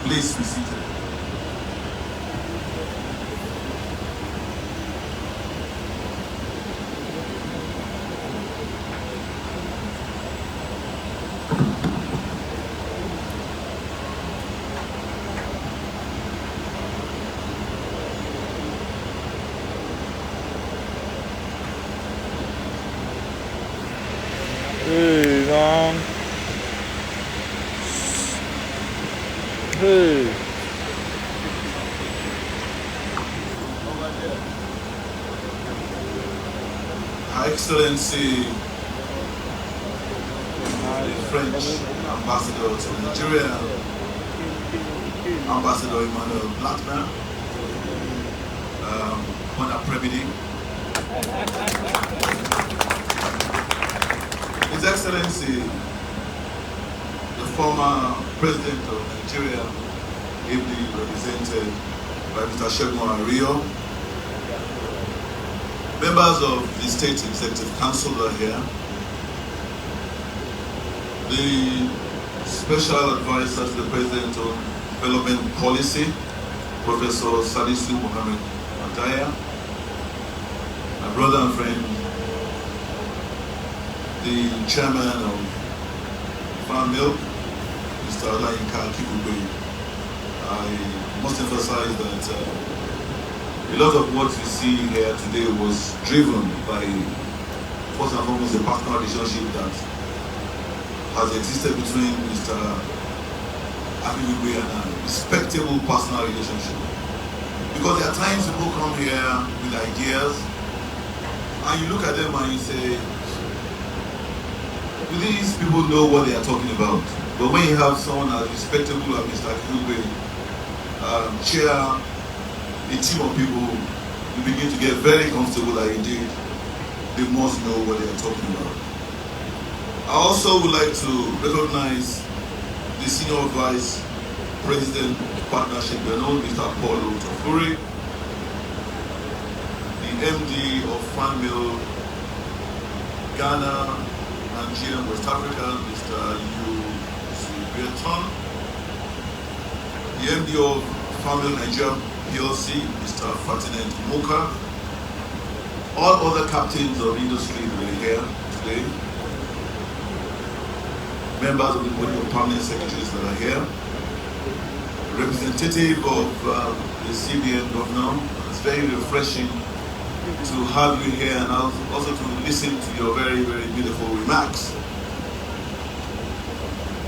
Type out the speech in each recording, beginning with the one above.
Please be seated. Hey, man. Hey. Her Excellency, the French Ambassador to Nigeria, Ambassador Emmanuel Blackman, Mona Prebidi, His Excellency, the former President of Nigeria, ably represented by Mr. Segun Ariyo, members of the State Executive Council are here, the Special Advisor to the President on Development Policy, Professor Salisu Mohammed Mataya, my brother and friend, the Chairman of Farm Milk, Mr. Olayinka Kibugbe. I must emphasize that a lot of what you see here today was driven by, first and foremost, the personal relationship that has existed between Mr. Abiodun and I, respectable personal relationship. Because there are times people come here with ideas, and you look at them and you say, do these people know what they are talking about? But when you have someone as respectable as Mr. Abiodun chair a team of people, you begin to get very comfortable that indeed they must know what they are talking about. I also would like to recognize the Senior Vice President of Partnership Danone, Mr. Paulo Tofuri, the MD of Fan Mill Ghana, Nigeria, West Africa, Mr. Yu Subiaton, the MD of Fan Mill Nigeria PLC, Mr. Ferdinand Moka, all other captains of industry that are here today, members of the body of permanent secretaries that are here, representative of the CBN governor. It's very refreshing to have you here and also to listen to your very, very beautiful remarks.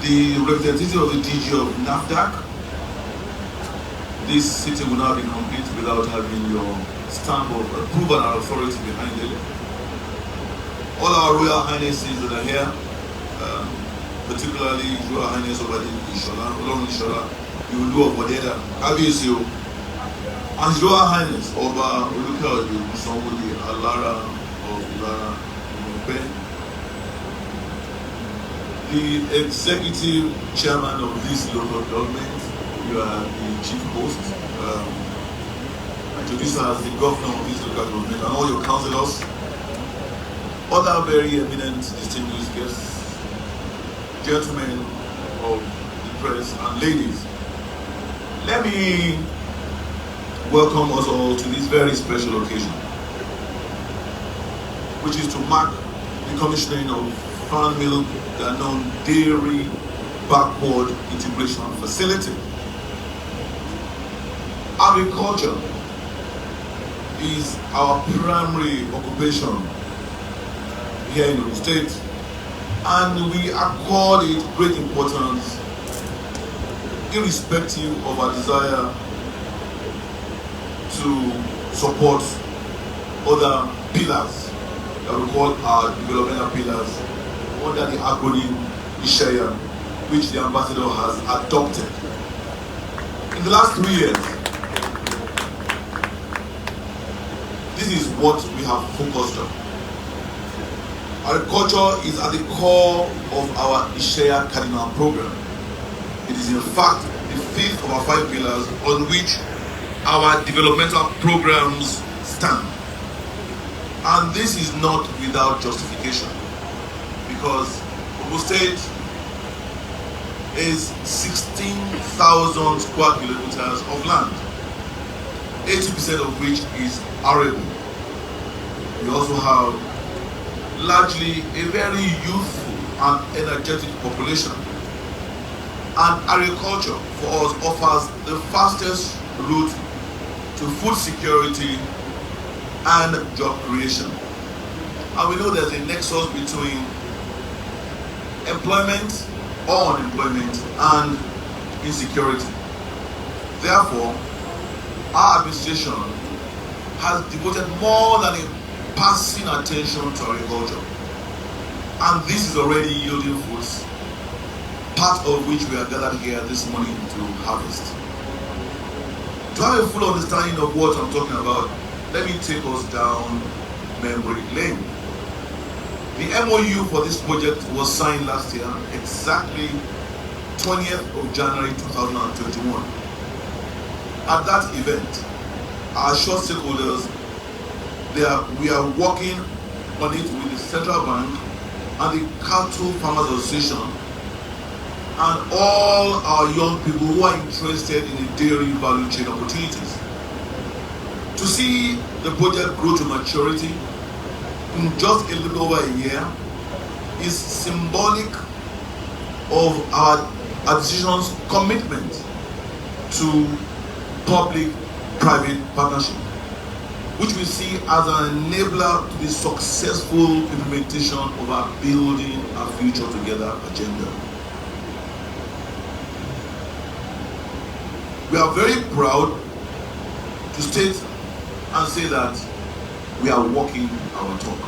The representative of the DG of NAFDAC. This sitting will not be complete without having your stamp of approval and authority behind it. All our Royal Highnesses that are here, particularly Royal Highness Obadi Ishola, Olorun Ishola, Yulu of Wadeda, Abiyesi, and His Royal Highness Oba Olukaodu Musonwoli Alara of Ilara Imupe, the Executive Chairman of this local government. You are the chief host, introduced as the governor of this local government, and all your councillors, other very eminent distinguished guests, gentlemen of the press, and ladies. Let me welcome us all to this very special occasion, which is to mark the commissioning of Fan Milk Danone Dairy Backward Integration Facility. Agriculture is our primary occupation here in Ogun State, and we accord it great importance irrespective of our desire to support other pillars that we call our developmental pillars under the acronym ISHAYA, which the ambassador has adopted. In the last 3 years, this is what we have focused on. Agriculture is at the core of our ISHAYA cardinal program. It is in fact the fifth of our 5 pillars on which our developmental programs stand. And this is not without justification, because Ogun State is 16,000 square kilometers of land, 80% of which is arable. We also have largely a very youthful and energetic population. And agriculture for us offers the fastest route to food security and job creation. And we know there's a nexus between employment or unemployment and insecurity. Therefore, our administration has devoted more than a passing attention to agriculture. And this is already yielding fruits, part of which we are gathered here this morning to harvest. To have a full understanding of what I'm talking about, let me take us down memory lane. The MOU for this project was signed last year, exactly 20th of January 2021. At that event, our short stakeholders, we are working on it with the Central Bank and the Cattle Farmers Association and all our young people who are interested in the dairy value chain opportunities. To see the project grow to maturity in just a little over a year is symbolic of our administration's commitment to public-private partnership, which we see as an enabler to the successful implementation of our Building a Future Together agenda. We are very proud to state and say that we are walking our talk.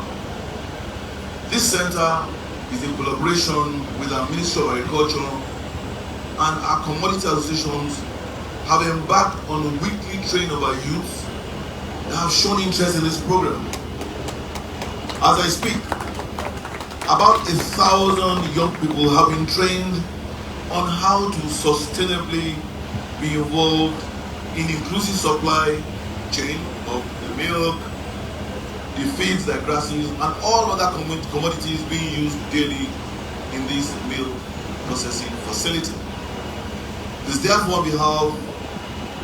This center is in collaboration with our Ministry of Agriculture, and our commodity associations have embarked on a weekly training of our youth that have shown interest in this program. As I speak, about 1,000 young people have been trained on how to sustainably be involved in inclusive supply chain of the milk, the feeds like grasses, and all other commodities being used daily in this milk processing facility. It is therefore on behalf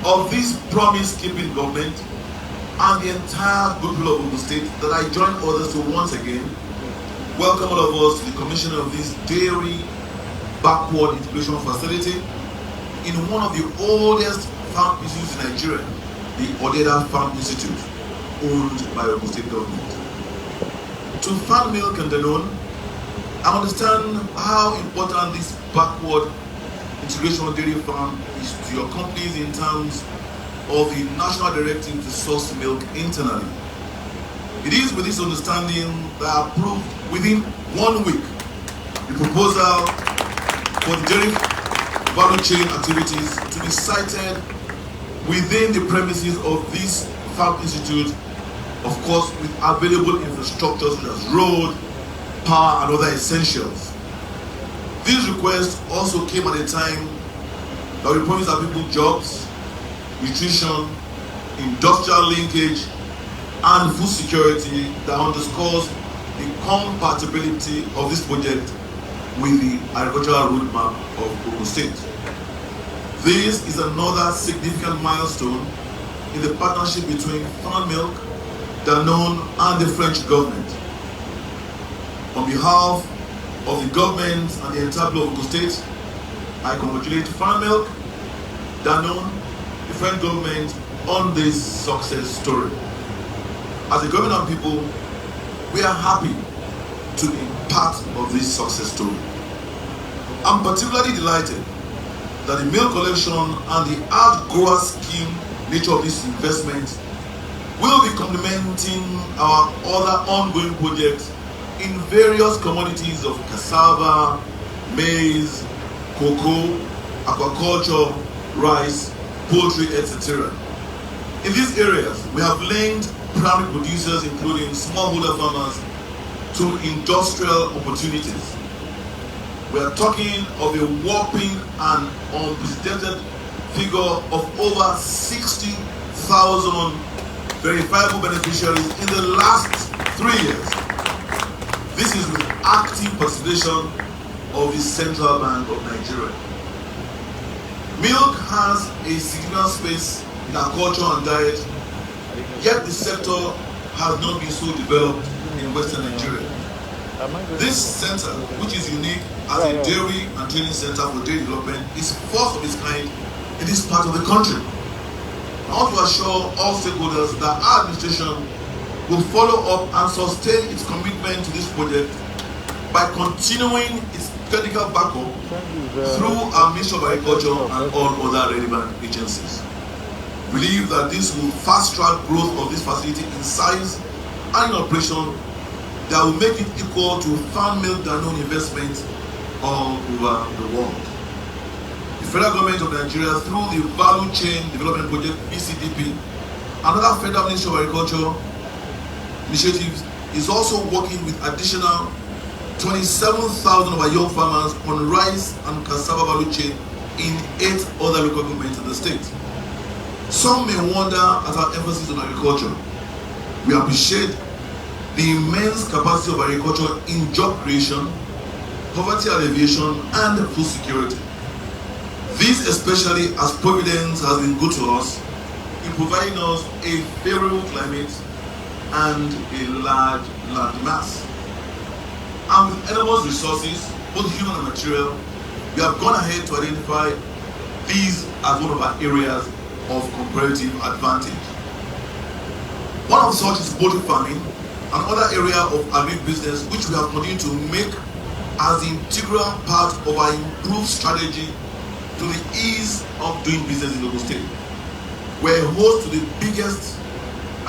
of this promise-keeping government and the entire good people of Ogun State that I join others to once again welcome all of us to the commissioning of this dairy backward integration facility in one of the oldest farm institutes in Nigeria, the Odeda Farm Institute, owned by the Ogun State government. To farm milk and Danone, I understand how important this backward integration of dairy farm is to your companies in terms of the national directive to source milk internally. It is with this understanding that I approved within 1 week the proposal for the dairy value chain activities to be sited within the premises of this Farm Institute, of course with available infrastructure such as road, power and other essentials. This request also came at a time that we promised our people jobs, nutrition, industrial linkage and food security that underscores the compatibility of this project with the agricultural roadmap of Ogun State. This is another significant milestone in the partnership between Farm Milk, Danone and the French government. On behalf of the government and the entire people of Ogun State, I congratulate Farm Milk, Danone, the French government on this success story. As a government and people, we are happy to be part of this success story. I'm particularly delighted that the milk collection and the outgrower scheme nature of this investment will be complementing our other ongoing projects in various commodities of cassava, maize, cocoa, aquaculture, rice, poultry, etc. In these areas, we have linked primary producers, including smallholder farmers, to industrial opportunities. We are talking of a whopping and unprecedented figure of over 60,000 verifiable beneficiaries in the last 3 years. This is with active participation of the Central Bank of Nigeria. Milk has a significant space in our culture and diet, yet the sector has not been so developed in Western Nigeria. This center, which is unique as a dairy and training center for dairy development, is first of its kind in this part of the country. I want to assure all stakeholders that our administration will follow up and sustain its commitment to this project by continuing its technical backup through our Ministry of Agriculture and all other relevant agencies. We believe that this will fast-track growth of this facility in size and in operation that will make it equal to farm milk Danone investments all over the world. The federal government of Nigeria, through the Value Chain Development Project (VCDP), another federal Ministry of Agriculture initiatives, is also working with additional 27,000 of our young farmers on rice and cassava value chain in 8 other local governments in the state. Some may wonder at our emphasis on agriculture. We appreciate the immense capacity of agriculture in job creation, poverty alleviation, and food security. This especially as Providence has been good to us in providing us a favorable climate and a large land mass. And with enormous resources, both human and material, we have gone ahead to identify these as one of our areas of comparative advantage. One of such is poultry farming, another area of agribusiness which we have continued to make as the integral part of our improved strategy to the ease of doing business in Ogun State. We're host to the biggest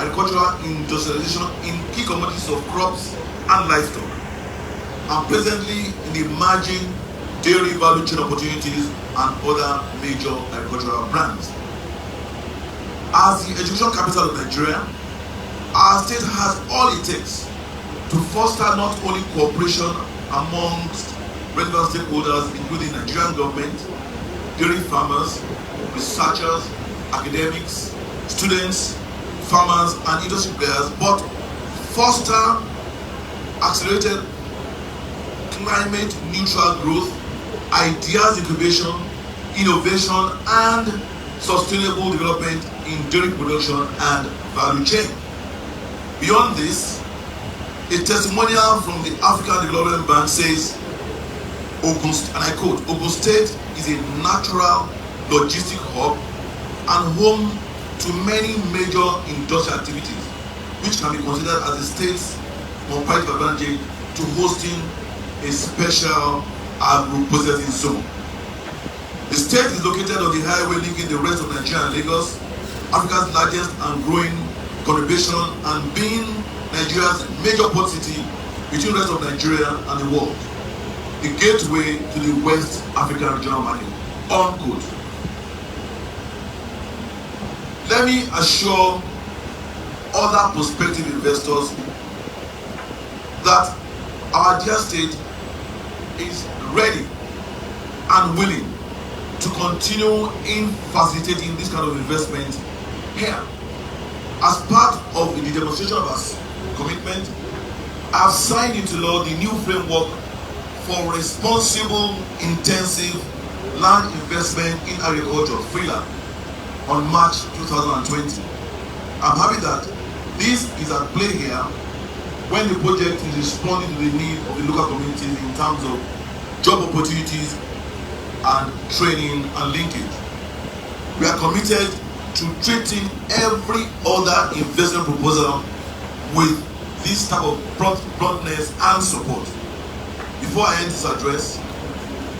agricultural industrialization in key commodities of crops and livestock, and presently in the emerging dairy value chain opportunities and other major agricultural brands. As the education capital of Nigeria, our state has all it takes to foster not only cooperation amongst relevant stakeholders, including Nigerian government, dairy farmers, researchers, academics, students, farmers, and industry players, but foster accelerated climate neutral growth, ideas incubation, innovation, and sustainable development in dairy production and value chain. Beyond this, a testimonial from the African Development Bank says, Ogun, and I quote, Ogun State is a natural logistic hub and home to many major industrial activities, which can be considered as the state's comparative advantage to hosting a special agro-processing zone. The state is located on the highway linking the rest of Nigeria and Lagos, Africa's largest and growing conurbation, and being Nigeria's major port city between the rest of Nigeria and the world, the gateway to the West African regional market. Unquote. Let me assure other prospective investors that our dear state is ready and willing to continue in facilitating this kind of investment here. As part of the demonstration of our commitment, I have signed into law the new framework for responsible, intensive land investment in agriculture, FRILA, on March 2020. I'm happy that this is at play here when the project is responding to the need of the local communities in terms of job opportunities and training and linkage. We are committed to treating every other investment proposal with this type of promptness and support. Before I end this address,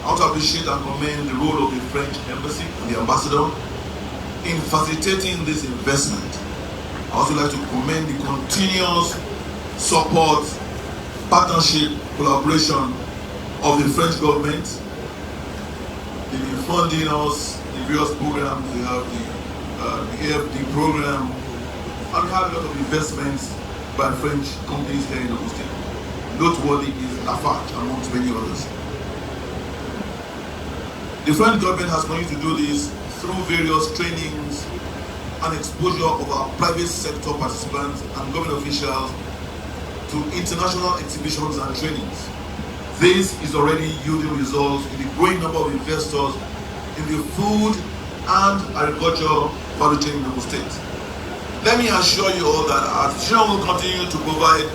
I want to appreciate and commend the role of the French Embassy and the Ambassador in facilitating this investment. I also like to commend the continuous support, partnership, collaboration of the French government. They've been funding us in various programs. We have the AFD program, and we have a lot of investments by French companies here in Ogun State. Noteworthy is Lafarge, amongst many others. The French government has continued to do this through various trainings and exposure of our private sector participants and government officials to international exhibitions and trainings. This is already yielding results in the growing number of investors in the food and agriculture value chain in Ogun State. Let me assure you all that our institution will continue to provide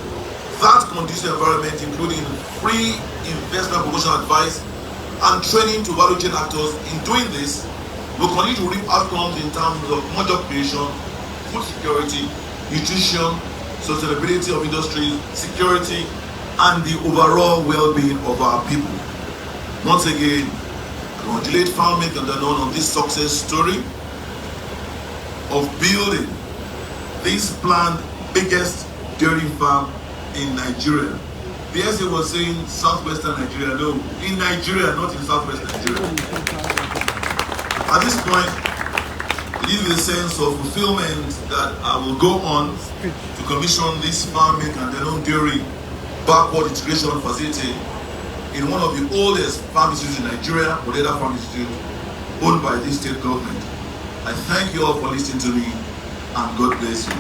that conducive environment, including free investment promotion advice and training to value chain actors. In doing this, we'll continue to reap outcomes in terms of more job creation, food security, nutrition, sustainability of industries, security, and the overall well-being of our people. Once again, I congratulate FarmMate and Danone on this success story of building this planned biggest dairy farm in Nigeria. The SA was saying southwestern Nigeria. No, in Nigeria, not in southwestern Nigeria. At this point, it is a sense of fulfillment that I will go on to commission this FarmMate and Danone dairy backward integration facility in one of the oldest farm institutes in Nigeria, Odeda Farm Institute, owned by this state government. I thank you all for listening to me, and God bless you.